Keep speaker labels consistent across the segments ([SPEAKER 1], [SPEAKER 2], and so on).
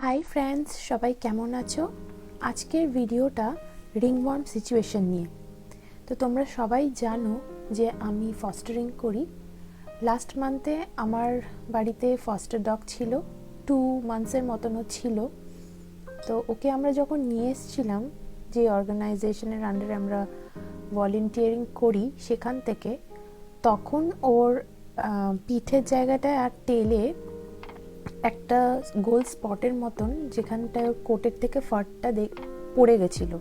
[SPEAKER 1] Hi friends, সবাই কেমন আছো? আজকের ভিডিওটা রিংওয়ার্ম সিচুয়েশন নিয়ে। তো তোমরা সবাই জানো যে আমি ফস্টারিং করি। লাস্ট মান্থে আমার বাড়িতে ফস্টার ডগ ছিল, 2 মান্থসের মতনও ছিল। তো ওকে আমরা যখন নিয়ে এসেছিলাম, যে অর্গানাইজেশনের আন্ডারে আমরা ভলেন্টিয়ারিং করি সেখান থেকে, তখন ওর পিঠের জায়গাটায় আর টেলে একটা গোল স্পটের মতন, যেখানটায় ওর কোটের থেকে ফারটা পড়ে গেছিলো।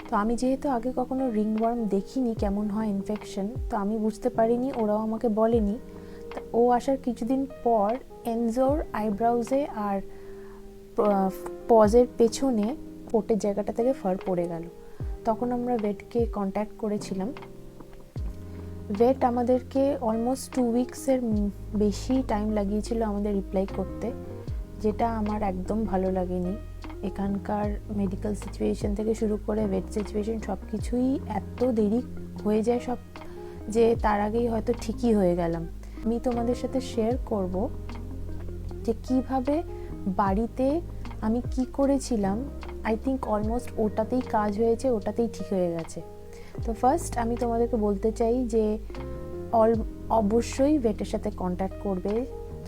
[SPEAKER 1] তো আমি যেহেতু আগে কখনো রিংওয়ার্ম দেখিনি কেমন হয় ইনফেকশন, তো আমি বুঝতে পারিনি, ওরাও আমাকে বলেনি। ও আসার কিছুদিন পর এনজোর আইব্রাউজে আর পজের পেছনে কোটের জায়গাটা থেকে ফার পড়ে গেল। তখন আমরা ভেটকে কন্ট্যাক্ট করেছিলাম। ভেট আমাদেরকে অলমোস্ট 2 উইকসের বেশি টাইম লাগিয়েছিল আমাদের রিপ্লাই করতে, যেটা আমার একদম ভালো লাগেনি। এখানকার মেডিকেল সিচুয়েশন থেকে শুরু করে ভেট সিচুয়েশন সব কিছুই এত দেরি হয়ে যায় সব, যে তার আগেই হয়তো ঠিকই হয়ে গেলাম। আমি তোমাদের সাথে শেয়ার করব যে কিভাবে বাড়িতে আমি কি করেছিলাম। আই থিঙ্ক অলমোস্ট ওটাতেই কাজ হয়েছে, ওটাতেই ঠিক হয়ে গেছে। তো ফার্স্ট আমি তোমাদেরকে বলতে চাই যে অবশ্যই ভেটের সাথে কন্ট্যাক্ট করবে।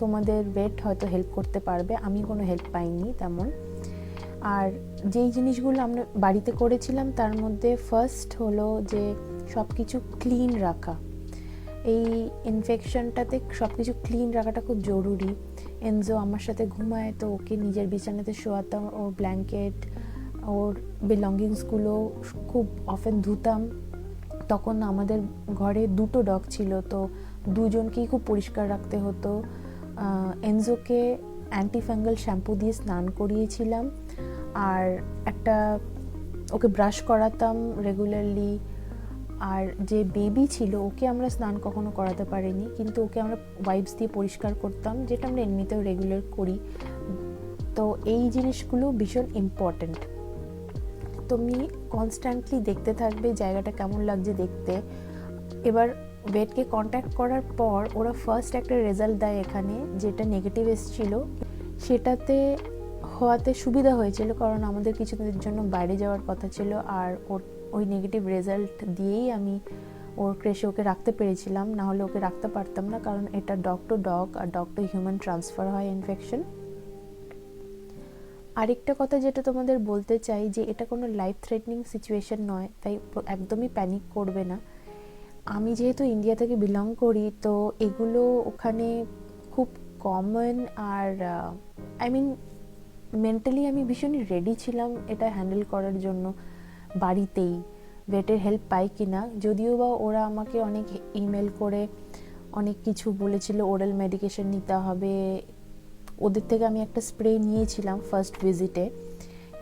[SPEAKER 1] তোমাদের ভেট হয়তো হেল্প করতে পারবে, আমি কোনো হেল্প পাইনি তেমন। আর যেই জিনিসগুলো আমরা বাড়িতে করেছিলাম তার মধ্যে ফার্স্ট হলো যে সব কিছু ক্লিন রাখা। এই ইনফেকশনটাতে সব কিছু ক্লিন রাখাটা খুব জরুরি। এনজো আমার সাথে ঘুমায়, তো ওকে নিজের বিছানাতে শোয়াতাম, ওর ব্ল্যাঙ্কেট, ওর বিলঙ্গিংসগুলো খুব অফেন ধুতাম। তখন আমাদের ঘরে 2টো ডগ ছিল, তো দুজনকেই খুব পরিষ্কার রাখতে হতো। এনজোকে অ্যান্টিফাঙ্গাল শ্যাম্পু দিয়ে স্নান করিয়েছিলাম, আর ওকে ব্রাশ করাতাম রেগুলারলি। আর যে বেবি ছিল ওকে আমরা স্নান কখনো করাতে পারিনি, কিন্তু ওকে আমরা ওয়াইপস দিয়ে পরিষ্কার করতাম, যেটা আমরা এমনিতেও রেগুলার করি। তো এই জিনিসগুলো ভীষণ ইম্পর্ট্যান্ট। তুমি কনস্ট্যান্টলি দেখতে থাকবে জায়গাটা কেমন লাগছে দেখতে। এবার ভেটকে কন্ট্যাক্ট করার পর ওরা ফার্স্ট একটা রেজাল্ট দেয় এখানে, যেটা নেগেটিভ এসেছিল। সেটাতে হওয়াতে সুবিধা হয়েছিল, কারণ আমাদের কিছুদিনের জন্য বাইরে যাওয়ার কথা ছিল। আর ওই নেগেটিভ রেজাল্ট দিয়েই আমি ওর ক্রেশে ওকে রাখতে পেরেছিলাম, না হলে ওকে রাখতে পারতাম না, কারণ এটা ডগ টু ডগ আর ডগ টু হিউম্যান ট্রান্সফার হয় ইনফেকশন। আরেকটা কথা যেটা তোমাদের বলতে চাই, যে এটা কোনো লাইফ থ্রেটনিং সিচুয়েশন নয়, তাই একদমই প্যানিক করবে না। আমি যেহেতু ইন্ডিয়া থেকে বিলং করি, তো এগুলো ওখানে খুব কমন। আর মেন্টালি আমি ভীষণই রেডি ছিলাম এটা হ্যান্ডেল করার জন্য। বাড়িতেই ভেটের হেল্প পাই কিনা, যদিও বা ওরা আমাকে অনেক ইমেল করে অনেক কিছু বলেছিল, ওরাল মেডিকেশন নিতে হবে। ওদের থেকে আমি একটা স্প্রে নিয়েছিলাম ফার্স্ট ভিজিটে,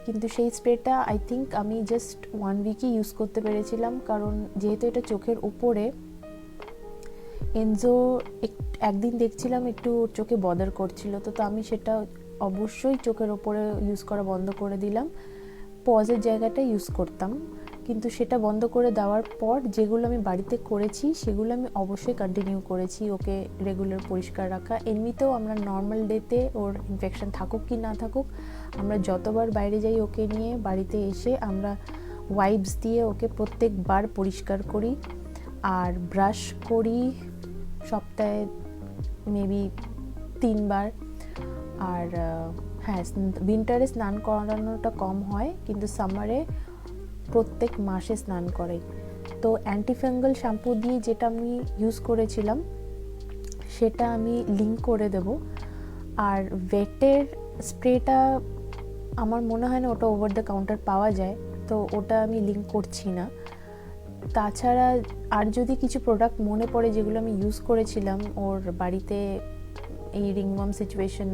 [SPEAKER 1] কিন্তু সেই স্প্রেটা আই থিঙ্ক আমি জাস্ট 1 উইকই ইউজ করতে পেরেছিলাম, কারণ যেহেতু এটা চোখের উপরে। এনজো একদিন দেখছিলাম একটু চোখে বদার করছিল, তো আমি সেটা অবশ্যই চোখের ওপরে ইউজ করা বন্ধ করে দিলাম। পজের জায়গাটা ইউজ করতাম, কিন্তু সেটা বন্ধ করে দেওয়ার পর যেগুলো আমি বাড়িতে করেছি সেগুলো আমি অবশ্যই কন্টিনিউ করেছি। ওকে রেগুলার পরিষ্কার রাখা। এমনিতেও আমরা নর্মাল ডেতে ওর ইনফেকশন থাকুক কি না থাকুক, আমরা যতবার বাইরে যাই ওকে নিয়ে, বাড়িতে এসে আমরা ওয়াইপস দিয়ে ওকে প্রত্যেকবার পরিষ্কার করি আর ব্রাশ করি সপ্তাহে মেবি 3 বার। আর হ্যাঁ, উইন্টারে স্নান করানোটা কম হয়, কিন্তু সামারে প্রত্যেক মাসে স্নান করে। তো অ্যান্টিফাঙ্গাল শ্যাম্পু দিয়ে যেটা আমি ইউজ করেছিলাম সেটা আমি লিঙ্ক করে দেব। আর ভেটের স্প্রেটা আমার মনে হয় না ওটা ওভার দ্য কাউন্টার পাওয়া যায়, তো ওটা আমি লিঙ্ক করছি না। তাছাড়া আর যদি কিছু প্রোডাক্ট মনে পড়ে যেগুলো আমি ইউজ করেছিলাম ওর বাড়িতে এই রিংওয়ার্ম সিচুয়েশন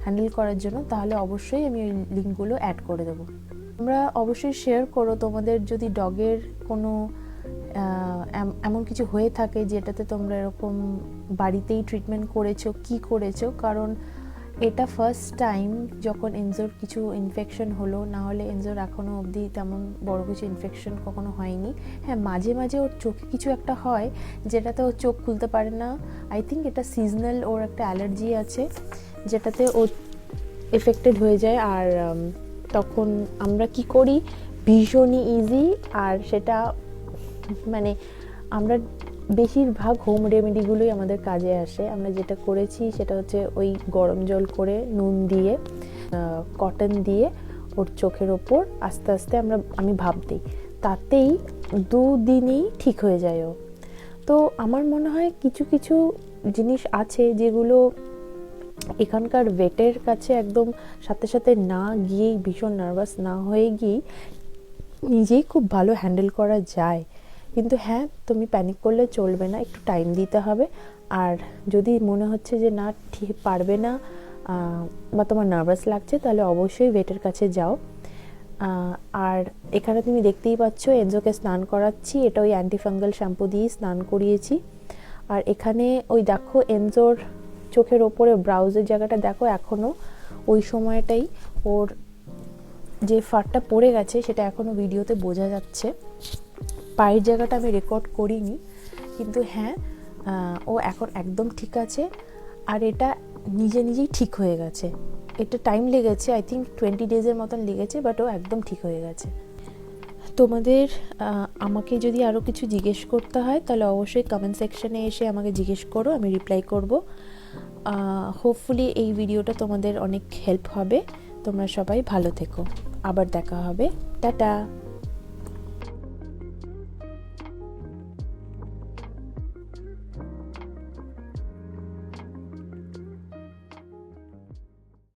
[SPEAKER 1] হ্যান্ডেল করার জন্য, তাহলে অবশ্যই আমি ওই লিঙ্কগুলো অ্যাড করে দেবো। তোমরা অবশ্যই শেয়ার করো তোমাদের যদি ডগের কোনো এমন কিছু হয়ে থাকে যেটাতে তোমরা এরকম বাড়িতেই ট্রিটমেন্ট করেছো, কি করেছো। কারণ এটা ফার্স্ট টাইম যখন এনজোর কিছু ইনফেকশন হলো, না হলে এনজোর এখনও অবধি তেমন বড় কিছু ইনফেকশন কখনো হয়নি। হ্যাঁ, মাঝে মাঝে ওর চোখে কিছু একটা হয় যেটাতে ও চোখ খুলতে পারে না। আই থিঙ্ক এটা সিজনাল, ওর একটা অ্যালার্জি আছে যেটাতে ও এফেক্টেড হয়ে যায়। আর তখন আমরা কি করি, ভীষণই ইজি, আর সেটা মানে আমরা বেশিরভাগ হোম রেমেডিগুলোই আমাদের কাজে আসে। আমরা যেটা করেছি সেটা হচ্ছে ওই গরম জল করে নুন দিয়ে কটন দিয়ে ওর চোখের ওপর আস্তে আস্তে আমি ভাপ দিই, তাতেই 2 দিনেই ঠিক হয়ে যায় ও। তো আমার মনে হয় কিছু কিছু জিনিস আছে যেগুলো এখানকার ভেটের কাছে একদম সাথে সাথে না গিয়েই, ভীষণ নার্ভাস না হয়ে গিয়েই নিজেই খুব ভালো হ্যান্ডেল করা যায়। কিন্তু হ্যাঁ, তুমি প্যানিক করলে চলবে না, একটু টাইম দিতে হবে। আর যদি মনে হচ্ছে যে না ঠিক পারবে না বা তোমার নার্ভাস লাগছে, তাহলে অবশ্যই ভেটের কাছে যাও। আর এখানে তুমি দেখতেই পাচ্ছ এনজোকে স্নান করাচ্ছি, এটা ওই অ্যান্টিফাঙ্গাল শ্যাম্পু দিয়েই স্নান করিয়েছি। আর এখানে ওই দেখো এনজোর চোখের ওপরে ব্রাউজের জায়গাটা দেখো, এখনও ওই সময়টাই ওর যে ফারটা পড়ে গেছে সেটা এখনও ভিডিওতে বোঝা যাচ্ছে। পায়ের জায়গাটা আমি রেকর্ড করিনি, কিন্তু হ্যাঁ ও এখন একদম ঠিক আছে। আর এটা নিজে নিজেই ঠিক হয়ে গেছে। এটা টাইম লেগেছে, আই থিঙ্ক 20 ডেজের মতন লেগেছে, বাট ও একদম ঠিক হয়ে গেছে। তোমাদের আমাকে যদি আরও কিছু জিজ্ঞেস করতে হয় তাহলে অবশ্যই কমেন্ট সেকশনে এসে আমাকে জিজ্ঞেস করো, আমি রিপ্লাই করব। হোপফুলি এই ভিডিওটা তোমাদের অনেক হেল্প হবে। তোমরা সবাই ভালো থেকো, আবার দেখা হবে, টাটা।